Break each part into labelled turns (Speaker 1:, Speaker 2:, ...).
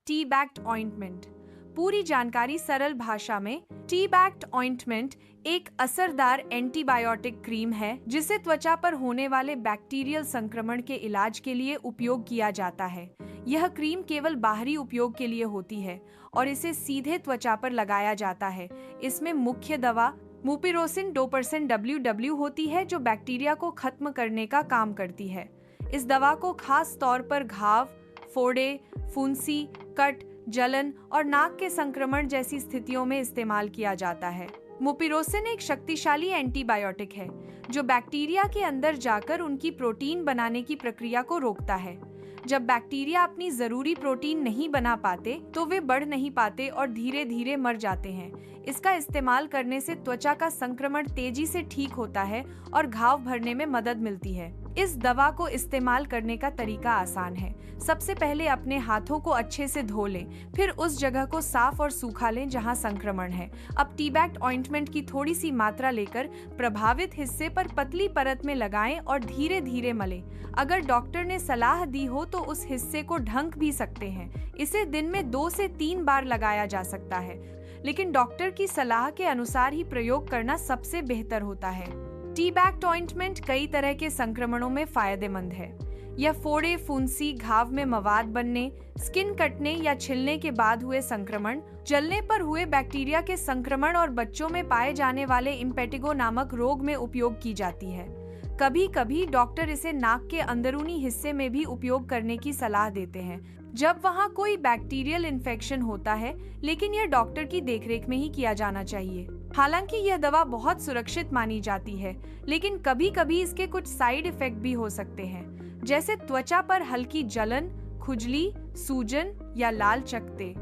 Speaker 1: T backed ointment. पूरी जानकारी सरल भाषा में। टी बैक्ड ऑइंटमेंट एक असरदार एंटीबायोटिक क्रीम है जिसे त्वचा पर होने वाले बैक्टीरियल संक्रमण के इलाज के लिए उपयोग किया जाता है। यह क्रीम केवल बाहरी उपयोग के लिए होती है और इसे सीधे त्वचा पर लगाया जाता है। इसमें मुख्य दवा मुपिरोसिन 2% WW होती है जो बैक्टीरिया को खत्म करने का काम करती है। इस दवा को खास तौर पर घाव, फोड़े, फुंसी, कट, जलन और नाक के संक्रमण जैसी स्थितियों में इस्तेमाल किया जाता है। मुपिरोसिन एक शक्तिशाली एंटीबायोटिक है जो बैक्टीरिया के अंदर जाकर उनकी प्रोटीन बनाने की प्रक्रिया को रोकता है। जब बैक्टीरिया अपनी जरूरी प्रोटीन नहीं बना पाते तो वे बढ़ नहीं पाते और धीरे धीरे मर जाते हैं। इसका इस्तेमाल करने से त्वचा का संक्रमण तेजी से ठीक होता है और घाव भरने में मदद मिलती है। इस दवा को इस्तेमाल करने का तरीका आसान है। सबसे पहले अपने हाथों को अच्छे से धो लें, फिर उस जगह को साफ और सूखा लें जहां संक्रमण है। अब टी बैक्ड ऑइंटमेंट की थोड़ी सी मात्रा लेकर प्रभावित हिस्से पर पतली परत में लगाएं और धीरे धीरे मलें। अगर डॉक्टर ने सलाह दी हो तो उस हिस्से को ढक भी सकते हैं। इसे दिन में 2 से 3 बार लगाया जा सकता है, लेकिन डॉक्टर की सलाह के अनुसार ही प्रयोग करना सबसे बेहतर होता है। टी बैक्ड ऑइंटमेंट कई तरह के संक्रमणों में फायदेमंद है। यह फोड़े, फुंसी, घाव में मवाद बनने, स्किन कटने या छिलने के बाद हुए संक्रमण, जलने पर हुए बैक्टीरिया के संक्रमण और बच्चों में पाए जाने वाले इम्पेटिगो नामक रोग में उपयोग की जाती है। कभी कभी डॉक्टर इसे नाक के अंदरूनी हिस्से में भी उपयोग करने की सलाह देते हैं जब वहां कोई बैक्टीरियल इन्फेक्शन होता है, लेकिन यह डॉक्टर की देखरेख में ही किया जाना चाहिए। हालांकि यह दवा बहुत सुरक्षित मानी जाती है, लेकिन कभी कभी इसके कुछ साइड इफेक्ट भी हो सकते हैं, जैसे त्वचा पर हल्की जलन, खुजली, सूजन या लाल चकत्ते।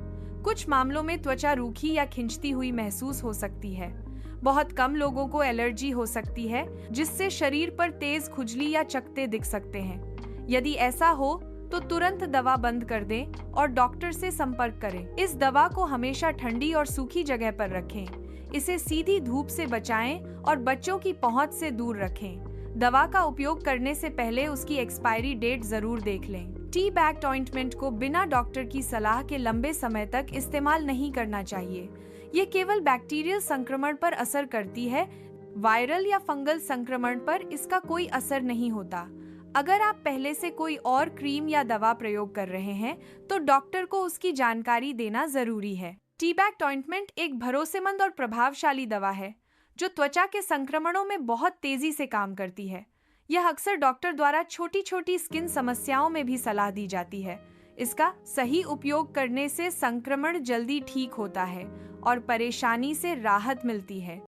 Speaker 1: कुछ मामलों में त्वचा रूखी या खिंचती हुई महसूस हो सकती है। बहुत कम लोगों को एलर्जी हो सकती है, जिससे शरीर पर तेज खुजली या चकत्ते दिख सकते हैं। यदि ऐसा हो तो तुरंत दवा बंद कर दें और डॉक्टर से संपर्क करें। इस दवा को हमेशा ठंडी और सूखी जगह पर रखें। इसे सीधी धूप से बचाएं और बच्चों की पहुंच से दूर रखें। दवा का उपयोग करने से पहले उसकी एक्सपायरी डेट जरूर देख लें। टी बैक्ड ऑइंटमेंट को बिना डॉक्टर की सलाह के लंबे समय तक इस्तेमाल नहीं करना चाहिए। ये केवल बैक्टीरियल संक्रमण पर असर करती है, वायरल या फंगल संक्रमण पर इसका कोई असर नहीं होता। अगर आप पहले से कोई और क्रीम या दवा प्रयोग कर रहे हैं तो डॉक्टर को उसकी जानकारी देना जरूरी है। टी बैक्ड ऑइंटमेंट एक भरोसेमंद और प्रभावशाली दवा है जो त्वचा के संक्रमणों में बहुत तेजी से काम करती है। यह अक्सर डॉक्टर द्वारा छोटी छोटी स्किन समस्याओं में भी सलाह दी जाती है। इसका सही उपयोग करने से संक्रमण जल्दी ठीक होता है और परेशानी से राहत मिलती है।